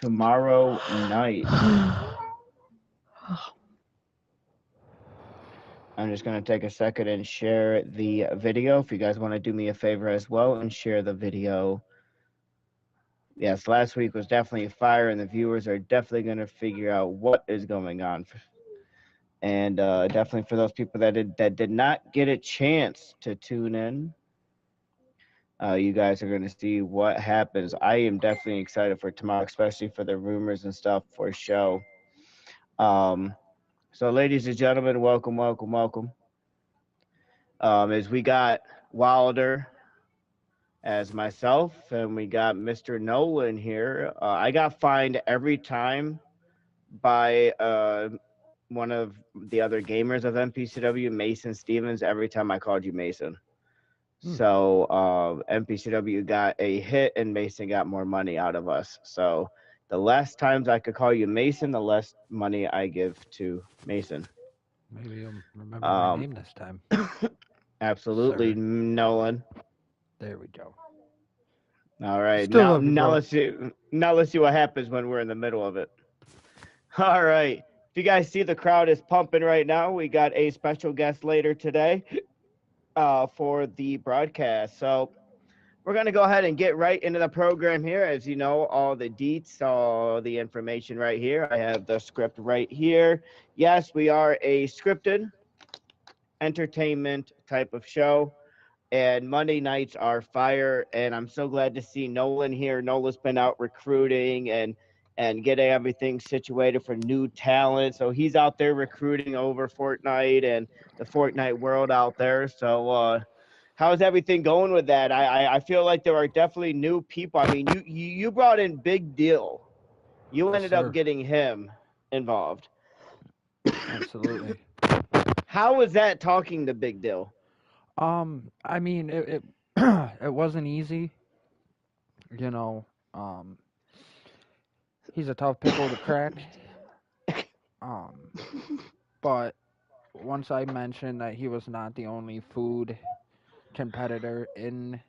tomorrow night. I'm just going to take a second and share the video. If you guys want to do me a favor as well and share the video. Yes, last week was definitely fire, and the viewers are definitely going to figure out what is going on. And definitely for those people that did not get a chance to tune in, you guys are going to see what happens. I am definitely excited for tomorrow, especially for the rumors and stuff for show. Um, so, ladies and gentlemen, welcome, welcome, welcome. As we got Wilder as myself, and we got Mr. Nolan here. I got fined every time by one of the other gamers of MPCW, Mason Stevens, every time I called you Mason. So MPCW got a hit, and Mason got more money out of us. So the less times I could call you Mason, the less money I give to Mason. Maybe you'll remember my name this time. Absolutely, Sir. Nolan. There we go. All right, Still love you, bro. let's see what happens when we're in the middle of it. All right, if you guys see the crowd is pumping right now, we got a special guest later today for the broadcast. So we're going to go ahead and get right into the program here. As you know, all the deets, all the information right here. I have the script right here. Yes, we are a scripted entertainment type of show, and Monday nights are fire. And I'm so glad to see Nolan here. Nolan's been out recruiting and getting everything situated for new talent. So he's out there recruiting over Fortnite and the Fortnite world out there. So how's everything going with that? I feel like there are definitely new people. I mean, you brought in Big Deal. You Yes, ended up sir. getting him involved. Absolutely. How was that talking to Big Deal? I mean, it it wasn't easy. You know, um, he's a tough pickle to crack. Um, but once I mentioned that he was not the only food competitor in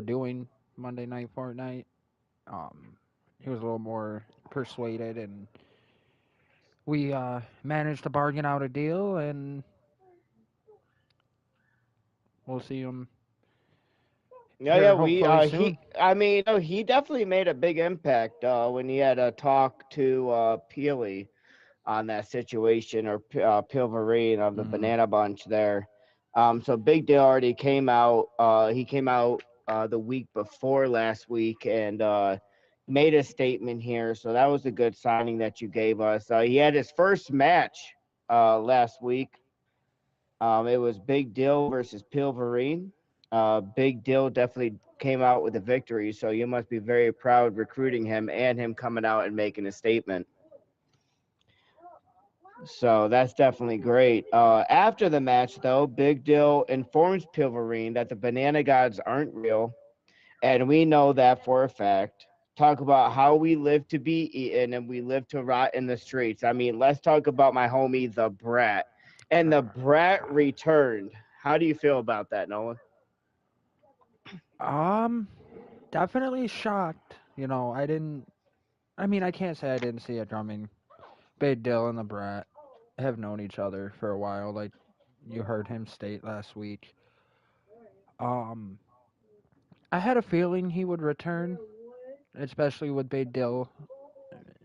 doing Monday Night Fortnite, um, he was a little more persuaded, and we managed to bargain out a deal, and we'll see him Yeah, here yeah, we hopefully he soon. I mean, he definitely made a big impact when he had a talk to Peely on that situation, or Pilverine of the Hmm. Banana Bunch there. So Big Deal already came out. He came out the week before last week and made a statement here. So that was a good signing that you gave us. He had his first match last week. It was Big Deal versus Pilverine. Big Deal definitely came out with a victory. So you must be very proud recruiting him and him coming out and making a statement. So that's definitely great. After the match, though, Big Dill informs Pilverine that the Banana Gods aren't real, and we know that for a fact. Talk about how we live to be eaten and we live to rot in the streets. I mean, let's talk about my homie, the Brat. And the Brat returned. How do you feel about that, Nolan? Um, Definitely shocked. I mean, I can't say I didn't see it coming. Big Dill and the Brat have known each other for a while, like you heard him state last week. Um, I had a feeling he would return, especially with Big Dill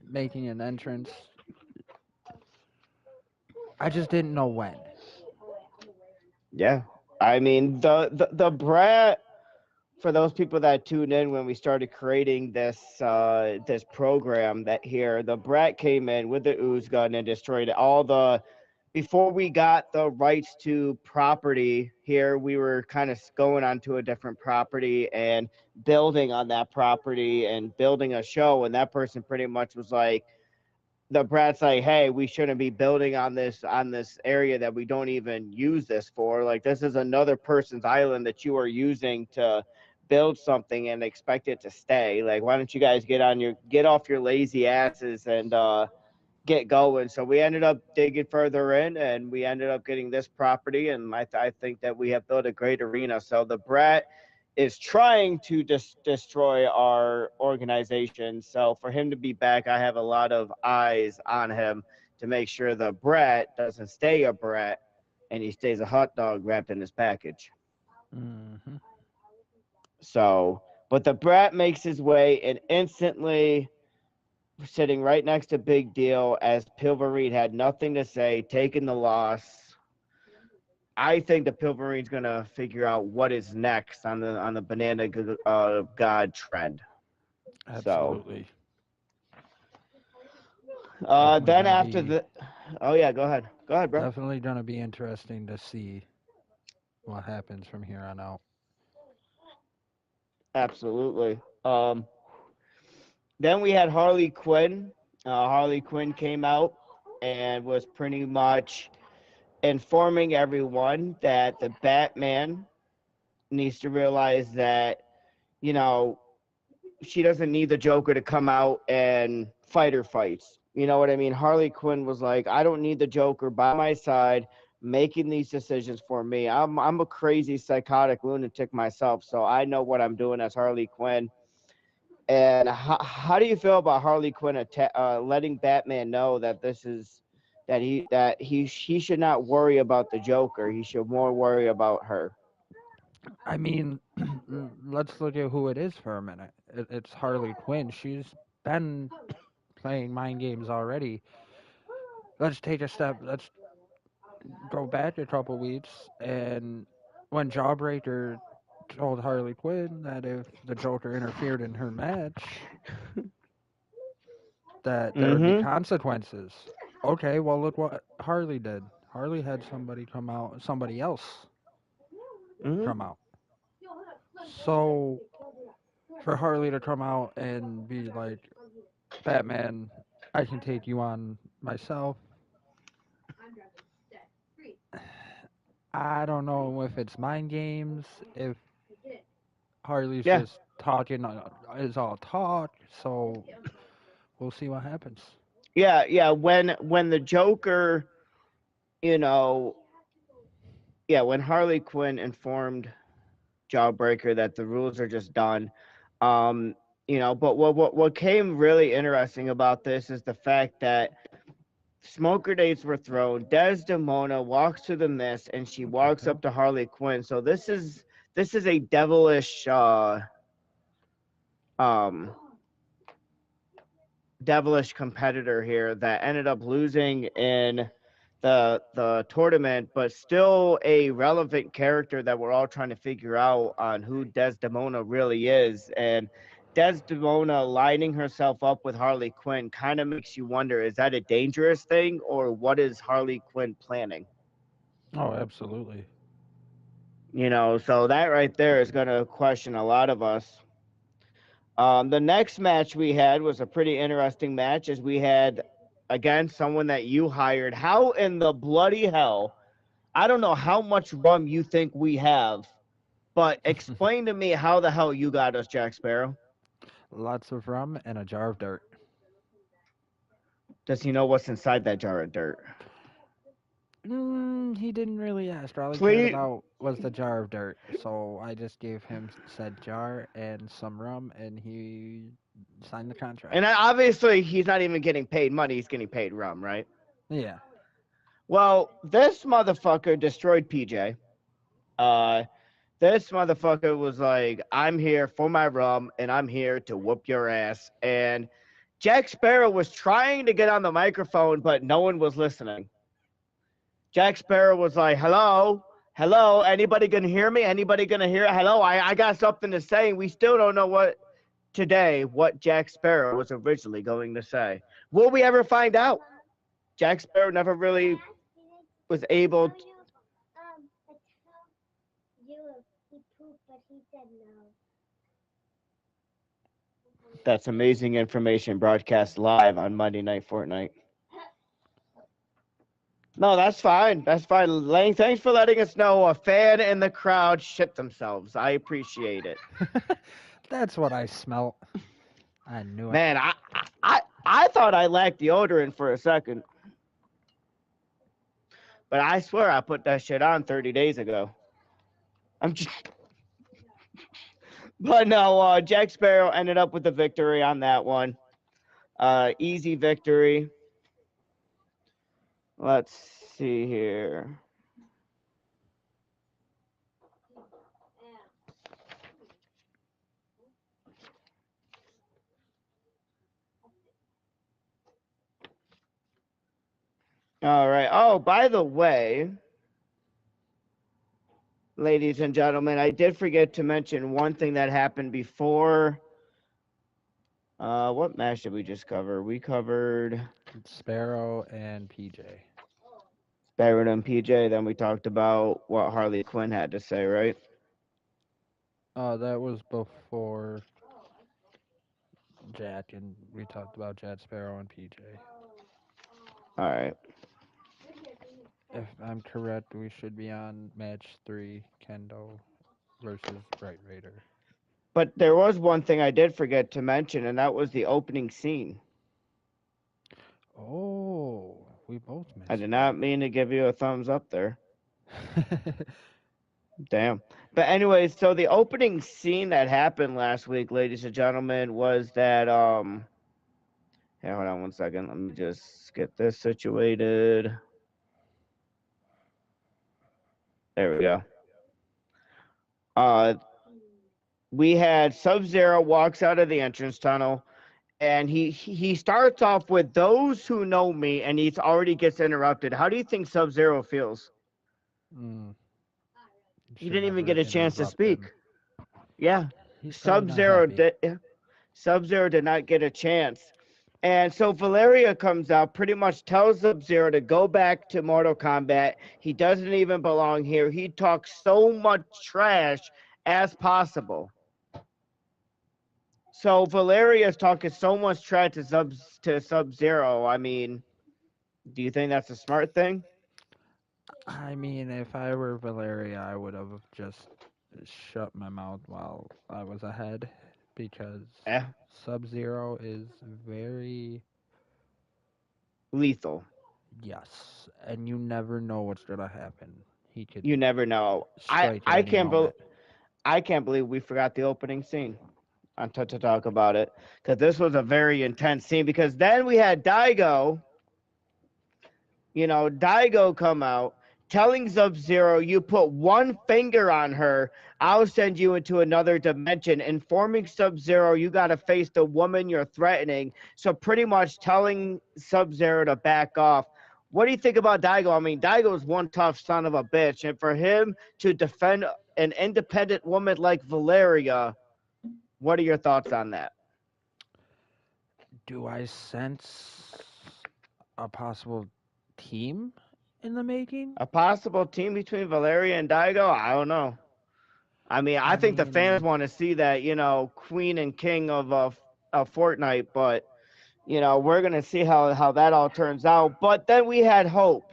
making an entrance. I just didn't know when. Yeah. I mean, the Brat, for those people that tuned in when we started creating this program that here, the Brat came in with the ooze gun and destroyed all the. Before we got the rights to property here, we were kind of going onto a different property and building on that property and building a show, and that person pretty much was like, the Brat's like, hey, we shouldn't be building on this area that we don't even use this for. Like, this is another person's island that you are using to build something and expect it to stay. Like, why don't you guys get off your lazy asses and get going? So we ended up digging further in, and we ended up getting this property, and I think that we have built a great arena. So the Brat is trying to destroy our organization. So for him to be back, I have a lot of eyes on him to make sure the brat doesn't stay a brat and he stays a hot dog wrapped in his package. Mm-hmm. So, but the brat makes his way and instantly sitting right next to Big Deal as Pilverine had nothing to say, taking the loss. I think the Pilverine's gonna figure out what is next on the Banana God trend. So, Absolutely. Definitely then gonna after be the, oh yeah, go ahead, bro. definitely gonna be interesting to see what happens from here on out. Absolutely. Then we had Harley Quinn. Harley Quinn came out and was pretty much informing everyone that the Batman needs to realize that, you know, she doesn't need the Joker to come out and fight her fights. You know what I mean? Harley Quinn was like, I don't need the Joker by my side making these decisions for me. I'm a crazy psychotic lunatic myself, so I know what I'm doing as Harley Quinn. And how do you feel about Harley Quinn letting Batman know that this is that he should not worry about the Joker. He should more worry about her. I mean, let's look at who it is for a minute. It's Harley Quinn. She's been playing mind games already. Let's take a step. Let's go back a couple weeks, and when Jawbreaker told Harley Quinn that if the Joker interfered in her match, that there would be Mm-hmm. consequences. Okay, well look what Harley did. Harley had somebody else Mm-hmm. come out. So for Harley to come out and be like, Batman, I can take you on myself. I don't know if it's mind games, if Harley's Yeah. just talking is all talk. So we'll see what happens. Yeah, yeah. When the Joker, you know, yeah, when Harley Quinn informed Jawbreaker that the rules are just done, um, but what came really interesting about this is the fact that smoke grenades were thrown. Desdemona walks through the mist and she walks Okay. up to Harley Quinn. So this is a devilish um devilish competitor here that ended up losing in the tournament, but still a relevant character that we're all trying to figure out on who Desdemona really is. And Desdemona lining herself up with Harley Quinn kind of makes you wonder, is that a dangerous thing or what is Harley Quinn planning? Oh, absolutely. So that right there is going to question a lot of us. The next match we had was a pretty interesting match as we had, again, someone that you hired. How in the bloody hell? I don't know how much rum you think we have, but explain to me how the hell you got us, Jack Sparrow. Lots of rum and a jar of dirt. Does he know what's inside that jar of dirt? He didn't really ask. All he cared Please. about was the jar of dirt. So I just gave him said jar and some rum, and he signed the contract. And obviously, he's not even getting paid money. He's getting paid rum, right? Yeah. Well, this motherfucker destroyed PJ. Uh, this motherfucker was like, I'm here for my rum and I'm here to whoop your ass. And Jack Sparrow was trying to get on the microphone, but no one was listening. Jack Sparrow was like, hello, anybody gonna hear me? Anybody gonna hear it? Hello, I got something to say. We still don't know what Jack Sparrow was originally going to say. Will we ever find out? Jack Sparrow never really was able to. That's amazing information broadcast live on Monday Night Fortnite. No, that's fine. That's fine. Lang, thanks for letting us know a fan in the crowd shit themselves. I appreciate it. That's what I smelt. I knew it. Man, I thought I lacked deodorant for a second. But I swear I put that shit on 30 days ago. I'm just But no, Jack Sparrow ended up with the victory on that one. Easy victory. Let's see here. All right. Oh, by the way, ladies and gentlemen, I did forget to mention one thing that happened before. What match did we just cover? We covered Sparrow and PJ. Barrett and PJ. Then we talked about what Harley Quinn had to say, right? That was before Jack, and we talked about Jack Sparrow and PJ. All right. If I'm correct, we should be on match 3, Kendo versus Bright Raider. But there was one thing I did forget to mention, and that was the opening scene. Oh, we both I missed did not mean to give you a thumbs up there. that. Damn. But anyways, so the opening scene that happened last week, ladies and gentlemen, was that hey, hold on one second. Let me just get this situated. There we go. Uh we had Sub-Zero walks out of the entrance tunnel, and he starts off with those who know me, and he already gets interrupted. How do you think Sub-Zero feels? mm, He should didn't even never get a chance to interrupt speak. him. Yeah. He's probably not Sub-Zero happy. did Sub-Zero did not get a chance. And so Valeria comes out, pretty much tells Sub-Zero to go back to Mortal Kombat. He doesn't even belong here. He talks so much trash as possible. So Valeria's talking so much trash to Sub-Zero. I mean, do you think that's a smart thing? I mean, if I were Valeria, I would have just shut my mouth while I was ahead because Eh, Sub-Zero is very, lethal. yes, and you never know what's gonna happen. He could You never know. strike at any moment. I can't believe we forgot the opening scene on to talk about it, because this was a very intense scene. Because then we had Daigo, Daigo come out telling Sub-Zero, you put one finger on her, I'll send you into another dimension, informing Sub-Zero you got to face the woman you're threatening. So pretty much telling Sub-Zero to back off. What do you think about Daigo? I mean, Daigo's one tough son of a bitch, and for him to defend an independent woman like Valeria, what are your thoughts on that? Do I sense a possible team in the making? A possible team between Valeria and Daigo? I don't know. I mean, I I think the fans mean, want to see that, queen and king of Fortnite, but we're gonna see how that all turns out. But then we had Hope.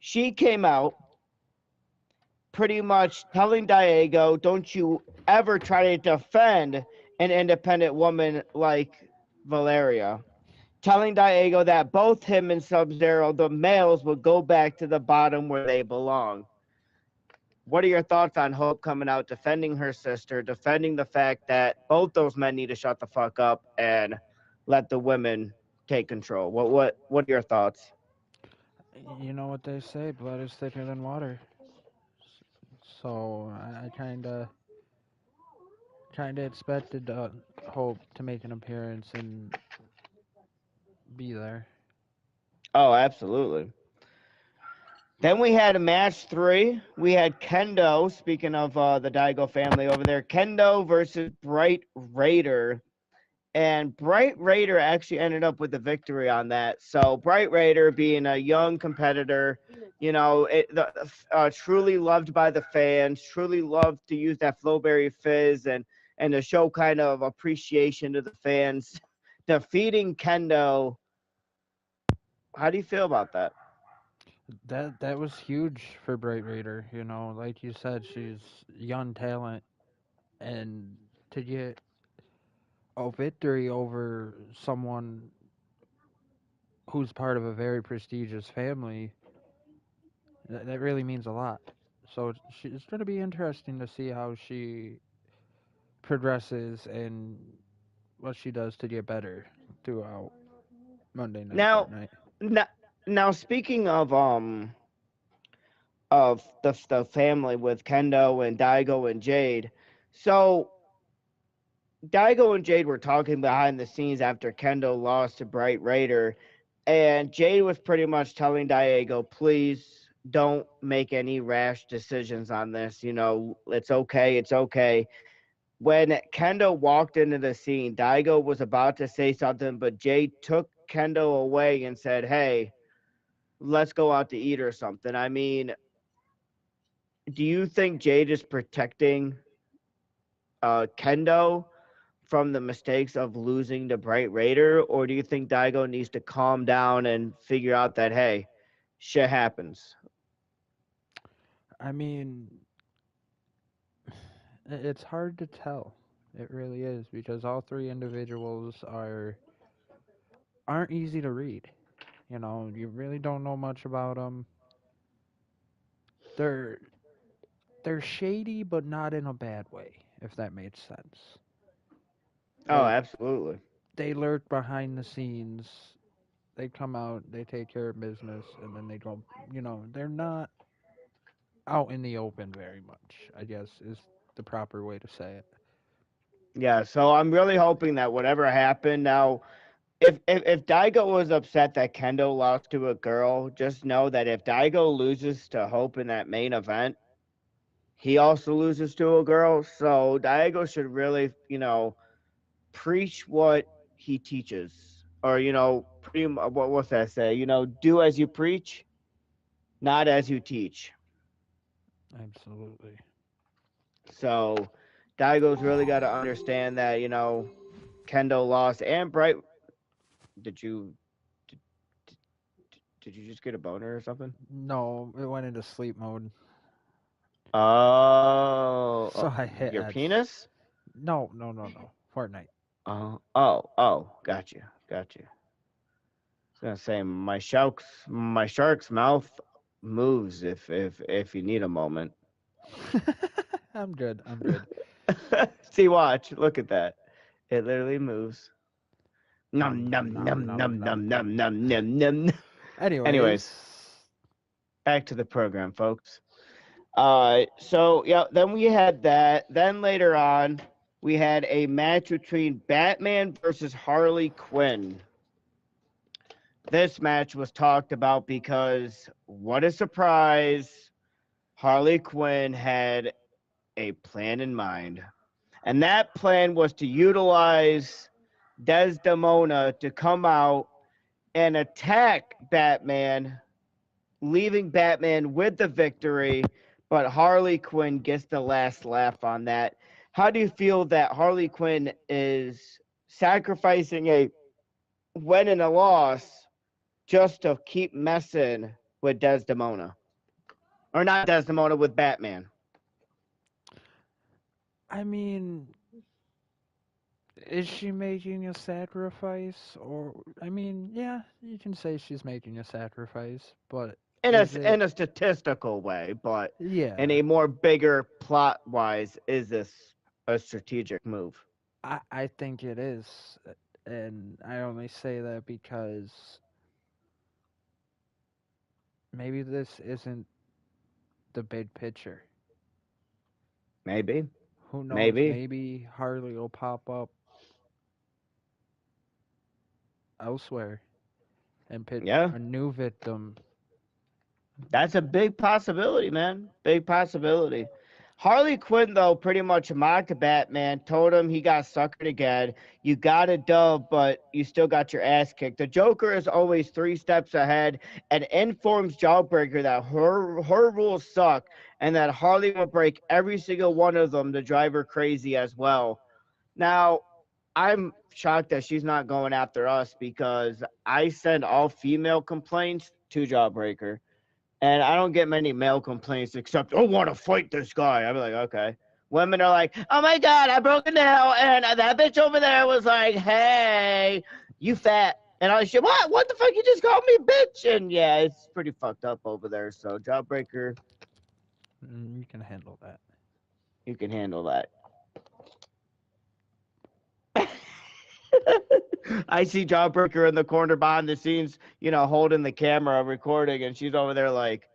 She came out pretty much telling Diego, "Don't you ever try to defend an independent woman like Valeria." Telling Diego that both him and Sub-Zero, the males, would go back to the bottom where they belong. What are your thoughts on Hope coming out defending her sister, defending the fact that both those men need to shut the fuck up and let the women take control? What are your thoughts? you know what they say, blood is thicker than water. So I kind of expected Hope to make an appearance and be there. Oh, absolutely. Then we had match 3. We had Kendo. Speaking of the Daigo family over there, Kendo versus Bright Raider. And Bright Raider actually ended up with the victory on that. So Bright Raider, being a young competitor, truly loved by the fans, truly loved to use that Flowberry Fizz and to show kind of appreciation to the fans. Defeating Kendo, how do you feel about that? That was huge for Bright Raider. You know, like you said, she's young talent, and to get a victory over someone who's part of a very prestigious family, that really means a lot. So it's going to be interesting to see how she progresses and what she does to get better throughout Monday Night Now, Fortnite. now, now speaking of the family with Kendo and Daigo and Jade, so Daigo and Jade were talking behind the scenes after Kendo lost to Bright Raider, and Jade was pretty much telling Daigo, please don't make any rash decisions on this. You know, it's okay, it's okay. When Kendo walked into the scene, Daigo was about to say something, but Jade took Kendo away and said, hey, let's go out to eat or something. I mean, do you think Jade is protecting Kendo from the mistakes of losing to Bright Raider, or do you think Daigo needs to calm down and figure out that hey, shit happens? I mean, it's hard to tell. It really is because all three individuals aren't easy to read. You know, you really don't know much about them. They're they're shady, but not in a bad way, if that made sense. Oh, Like absolutely. they lurk behind the scenes. They come out, they take care of business, and then they go. You know, they're not out in the open very much, I guess is the proper way to say it. Yeah, so I'm really hoping that whatever happened now, if Daigo was upset that Kendo lost to a girl, just know that if Daigo loses to Hope in that main event, he also loses to a girl. So Daigo should really, preach what he teaches, or what's that say? Do as you preach, not as you teach. Absolutely. So Daigo's really got to understand that Kendo lost and Bright. Did you did, did you just get a boner or something? No, it went into sleep mode. Oh, So I hit your X. penis? No, no, no, no. Fortnite. Oh, got you. I was gonna say my shark's mouth moves if you need a moment. I'm good. I'm good. See, watch, look at that. It literally moves. Num Nom num nom nom num nom num nom num nom. num num num num. Anyways, Anyways, back to the program, folks. So yeah, then we had that. Then later on, we had a match between Batman versus Harley Quinn. This match was talked about because what a surprise! Harley Quinn had a plan in mind, and that plan was to utilize Desdemona to come out and attack Batman, leaving Batman with the victory, but Harley Quinn gets the last laugh on that. How do you feel that Harley Quinn is sacrificing a win and a loss just to keep messing with Desdemona? Or not Desdemona, with Batman. I mean, is she making a sacrifice? Or, I mean, yeah, you can say she's making a sacrifice, but In a, is it. in a statistical way, but in Yeah, a more bigger plot wise, is this a strategic move? I think it is. And I only say that because maybe this isn't the big picture. Maybe. Who knows? Maybe. Maybe Harley will pop up elsewhere and pick Yeah. a new victim. That's a big possibility, man. Big possibility. Harley Quinn, though, pretty much mocked Batman, told him he got suckered again. You got a dub, but you still got your ass kicked. The Joker is always 3 steps ahead and informs Jawbreaker that her rules suck and that Harley will break every single one of them to drive her crazy as well. Now, I'm shocked that she's not going after us because I send all female complaints to Jawbreaker. And I don't get many male complaints except, I want to fight this guy. I'd be like, okay. Women are like, oh my God, I broke a nail. And that bitch over there was like, hey, you fat. And I said, what? What the fuck? You just called me bitch? And yeah, it's pretty fucked up over there. So, Jawbreaker, You can handle that. you can handle that. I see Jawbreaker in the corner behind the scenes, holding the camera, recording, and she's over there like,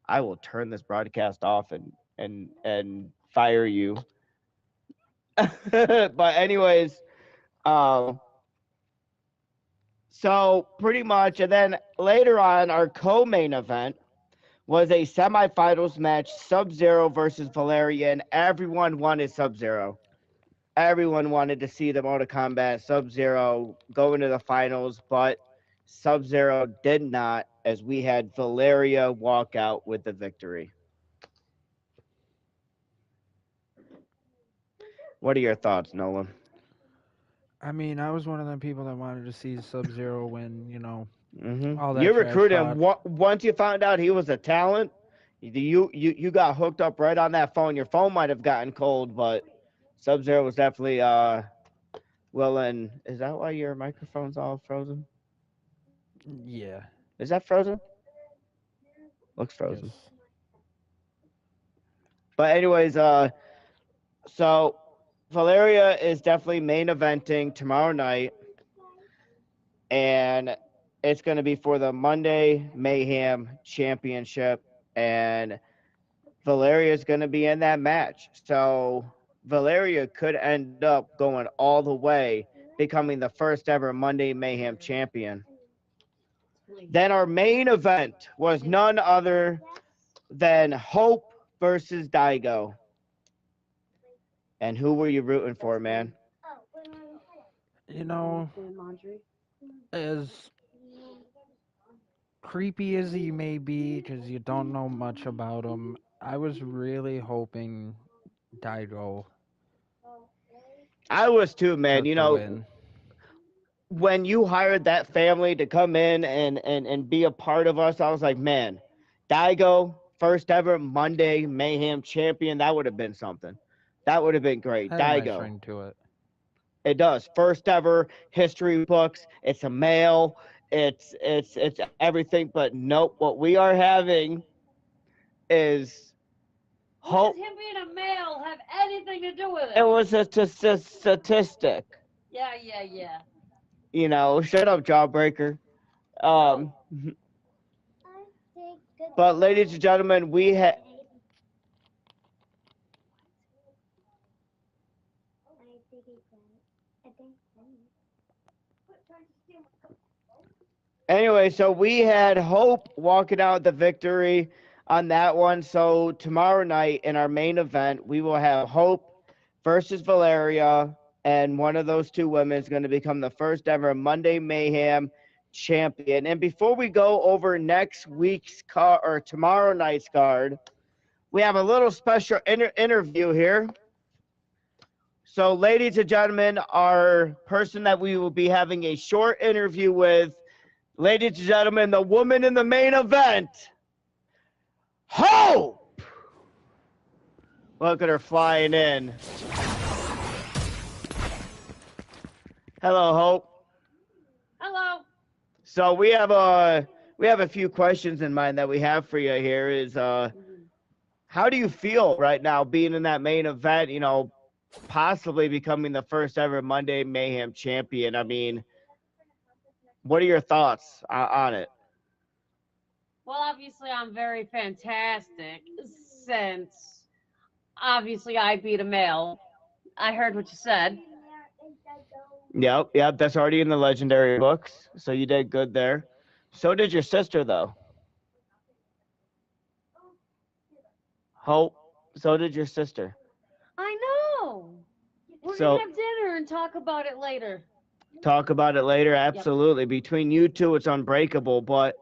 "I will turn this broadcast off and fire you." But anyways, um, so pretty much, and then later on, our co-main event was a semifinals match: Sub-Zero versus Valeria, and everyone wanted Sub-Zero. Everyone wanted to see the Mortal Kombat Sub-Zero go into the finals, but Sub-Zero did not, as we had Valeria walk out with the victory. What are your thoughts, Nolan? I mean, I was one of the people that wanted to see Sub-Zero win, all that You trash recruited him. talk. Once you found out he was a talent, you got hooked up right on that phone. Your phone might have gotten cold, but Sub-Zero was definitely willing. Is that why your microphone's all frozen? Yeah. Is that frozen? Looks frozen. Yes. But anyways, so Valeria is definitely main eventing tomorrow night, and it's going to be for the Monday Mayhem Championship, and Valeria is going to be in that match. So Valeria could end up going all the way, becoming the first ever Monday Mayhem champion. Then our main event was none other than Hope versus Daigo. And who were you rooting for, man? You know, as creepy as he may be, because you don't know much about him, I was really hoping Daigo I was too, man. took the win. When you hired that family to come in and be a part of us, I was like, man, Daigo, first ever Monday Mayhem champion, that would have been something. That would have been great. Had a nice Daigo. ring to it. It does. First ever history books. It's a male. It's everything. But nope. What we are having is What does him being a male have anything to do with it? It was a statistic. Yeah. Shut up, Jawbreaker. But ladies and gentlemen, we had. Anyway, so we had Hope walking out the victory on that one. So tomorrow night in our main event, we will have Hope versus Valeria, and one of those two women is going to become the first ever Monday Mayhem champion. And before we go over next week's card or tomorrow night's card, we have a little special interview here. So, ladies and gentlemen, our person that we will be having a short interview with, ladies and gentlemen, the woman in the main event, Hope! Look at her flying in. Hello, Hope. Hello. So we have a few questions in mind that we have for you here. Is how do you feel right now being in that main event? Possibly becoming the first ever Monday Mayhem champion. I mean, what are your thoughts on it? Well, obviously, I'm very fantastic since obviously I beat a male. I heard what you said. Yep, that's already in the legendary books. So you did good there. So did your sister, though. Hope. So did your sister. I know. We're So- gonna have dinner and talk about it later. Talk about it later. Absolutely. Between you two, it's unbreakable. But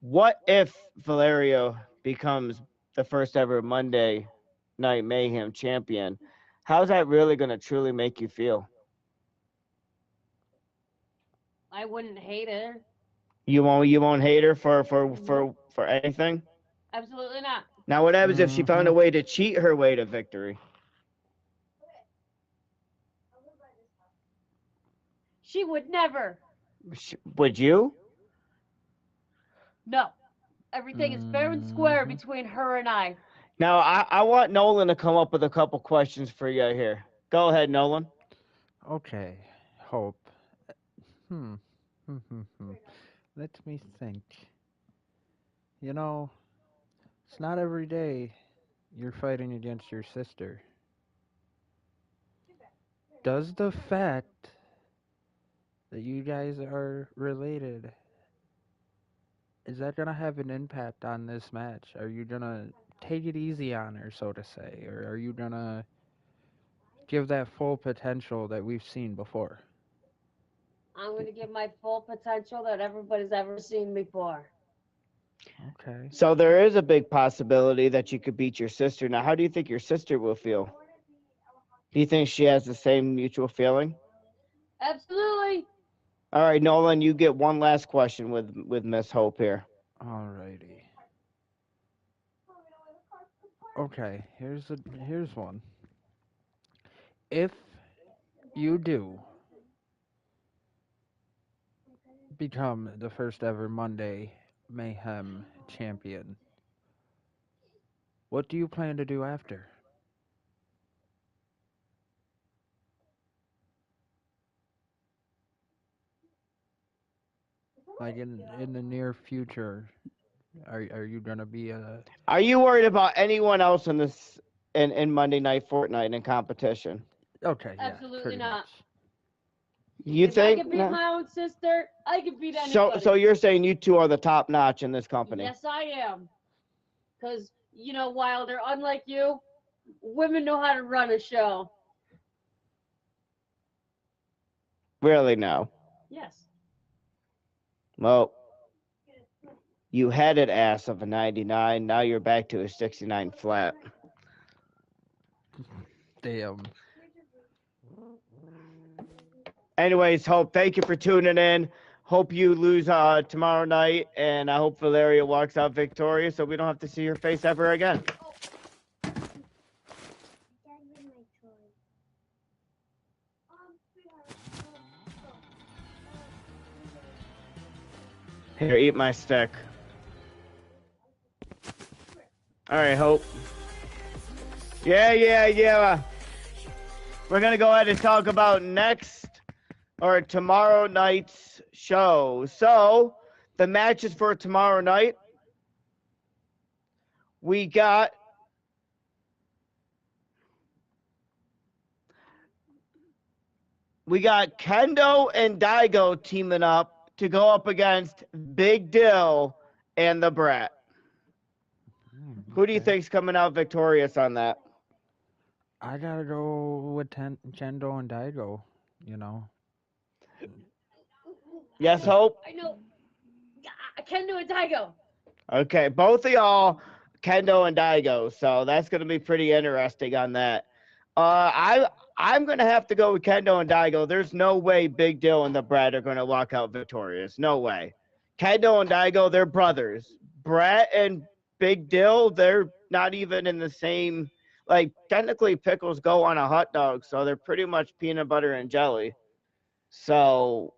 what if Valerio becomes the first ever Monday Night Mayhem champion? How's that really going to truly make you feel? I wouldn't hate it. You won't hate her for anything? Absolutely not. Now, what happens if she found a way to cheat her way to victory? She would never. Would you? No. Everything is fair and square between her and I. Now, I want Nolan to come up with a couple questions for you here. Go ahead, Nolan. Okay, Hope. Let me think. You know, it's not every day you're fighting against your sister. Does the fact that you guys are related, is that gonna have an impact on this match? Are you gonna take it easy on her, so to say, or are you gonna give that full potential that we've seen before? I'm going to give my full potential that everybody's ever seen before. Okay. So there is a big possibility that you could beat your sister. Now, how do you think your sister will feel? Do you think she has the same mutual feeling? Absolutely. All right, Nolan, you get one last question with Miss Hope here. Alrighty. Okay, here's one. If you do become the first ever Monday Mayhem champion, what do you plan to do after? Like in the near future, are you gonna be a Are you worried about anyone else in this in Monday Night Fortnite in competition? okay? Yeah, Absolutely pretty not. much. You If I think? could beat No? my own sister, I could beat So anybody. you're saying you two are the top notch in this company? Yes, I am. Because, Wilder, unlike you, women know how to run a show. Really? No. Yes. Well, you had an ass of a 99. Now you're back to a 69 flat. Damn. Anyways, Hope, thank you for tuning in. Hope you lose tomorrow night, and I hope Valeria walks out victorious so we don't have to see her face ever again. Here, eat my stick. All right, Hope. Yeah. We're going to go ahead and talk about tomorrow night's show. So, the matches for tomorrow night, we got Kendo and Daigo teaming up to go up against Big Dill and the Brat. Who do you Okay. think's coming out victorious on that? I gotta go with Chendo and Daigo. You know. Yes, Hope? I know. Kendo and Daigo. Okay, both of y'all, Kendo and Daigo. So that's going to be pretty interesting on that. I'm going to have to go with Kendo and Daigo. There's no way Big Dill and the Brat are going to walk out victorious. No way. Kendo and Daigo, they're brothers. Brat and Big Dill, they're not even in the same. Like, technically, pickles go on a hot dog, so they're pretty much peanut butter and jelly. So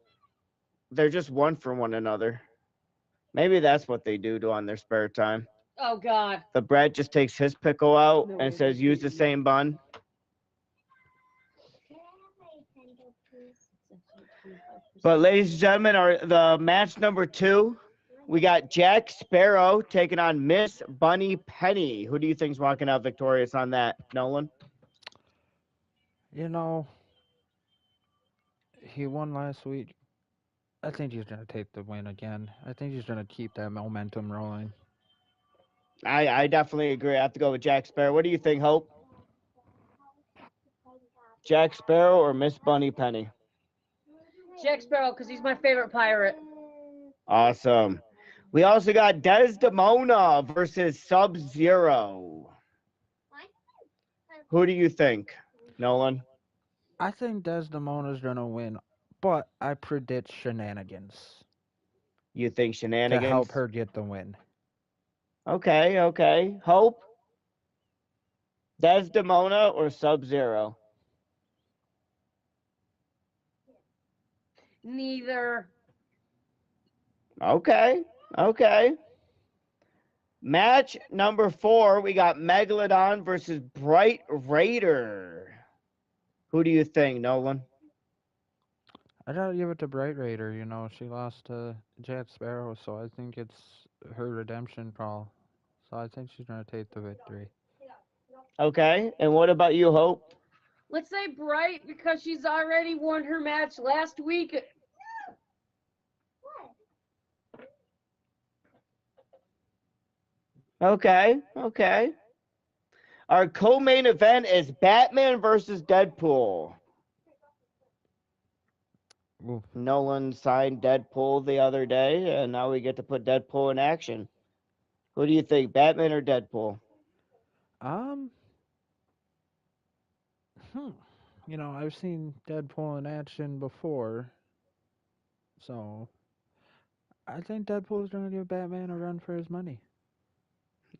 they're just one for one another. Maybe that's what they do on their spare time. Oh, God. The Brat just takes his pickle out and says, use the same bun. But ladies and gentlemen, the match number 2, we got Jack Sparrow taking on Miss Bunny Penny. Who do you think's walking out victorious on that, Nolan? You know, he won last week. I think he's gonna take the win again. I think he's gonna keep that momentum rolling. I definitely agree. I have to go with Jack Sparrow. What do you think, Hope? Jack Sparrow or Miss Bunny Penny? Jack Sparrow, because he's my favorite pirate. Awesome. We also got Desdemona versus Sub-Zero. Who do you think, Nolan? I think Desdemona's gonna win, but I predict shenanigans You think to shenanigans? help her get the win. Okay. Hope? Desdemona or Sub-Zero? Neither. Okay. Match number 4, we got Megalodon versus Bright Raider. Who do you think, Nolan? I gotta give it to Bright Raider. You know, she lost to Jack Sparrow, so I think it's her redemption call. So I think she's gonna take the victory. Okay, and what about you, Hope? Let's say Bright because she's already won her match last week. Okay, okay. Our co-main event is Batman versus Deadpool. Oof. Nolan signed Deadpool the other day, and now we get to put Deadpool in action. Who do you think, Batman or Deadpool? Um, hmm. You know, I've seen Deadpool in action before, so I think Deadpool's gonna give Batman a run for his money.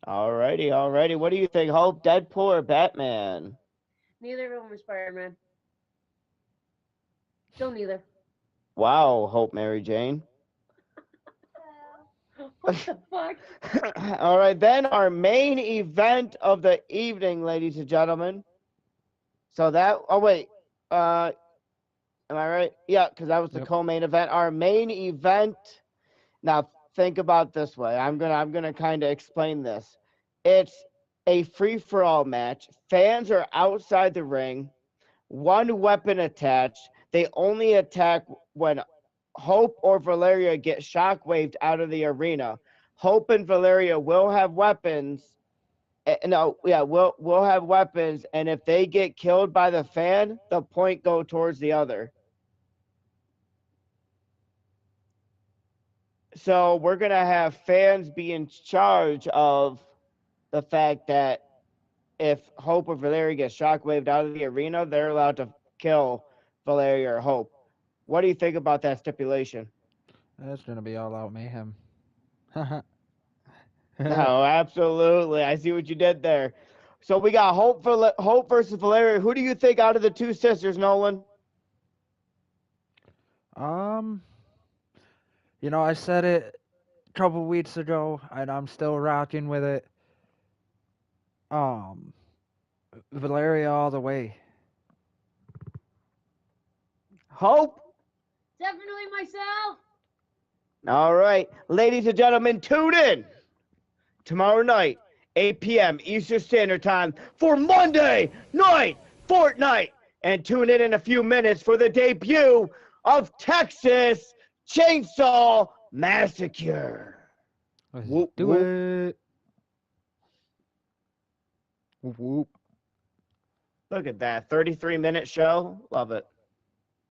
Alrighty, alrighty. What do you think, Hope, Deadpool or Batman? Neither of them are Spider-Man. Still neither. Wow, Hope Mary Jane. What the fuck? All right, then our main event of the evening, ladies and gentlemen. So that, oh wait, am I right? Yeah, because that was the Yep. co-main event. Our main event. Now think about it this way. I'm gonna kind of explain this. It's a free-for-all match. Fans are outside the ring. One weapon attached. They only attack when Hope or Valeria get shockwaved out of the arena. Hope and Valeria will have weapons. No, yeah, we'll have weapons, and if they get killed by the fan, the point go towards the other. So we're gonna have fans be in charge of the fact that if Hope or Valeria get shockwaved out of the arena, they're allowed to kill Valeria or Hope. What do you think about that stipulation? That's gonna be all out mayhem. No, absolutely. I see what you did there. So we got Hope versus Valeria. Who do you think out of the two sisters, Nolan? um, you know, I said it a couple weeks ago, and I'm still rocking with it. Um, Valeria all the way. Hope? Definitely myself. All right. Ladies and gentlemen, tune in tomorrow night, 8 p.m. Eastern Standard Time for Monday Night Fortnite. And tune in a few minutes for the debut of Texas Chainsaw Massacre. Let's Whoop, do whoop. it. Whoop whoop. Look at that. 33-minute show. Love it.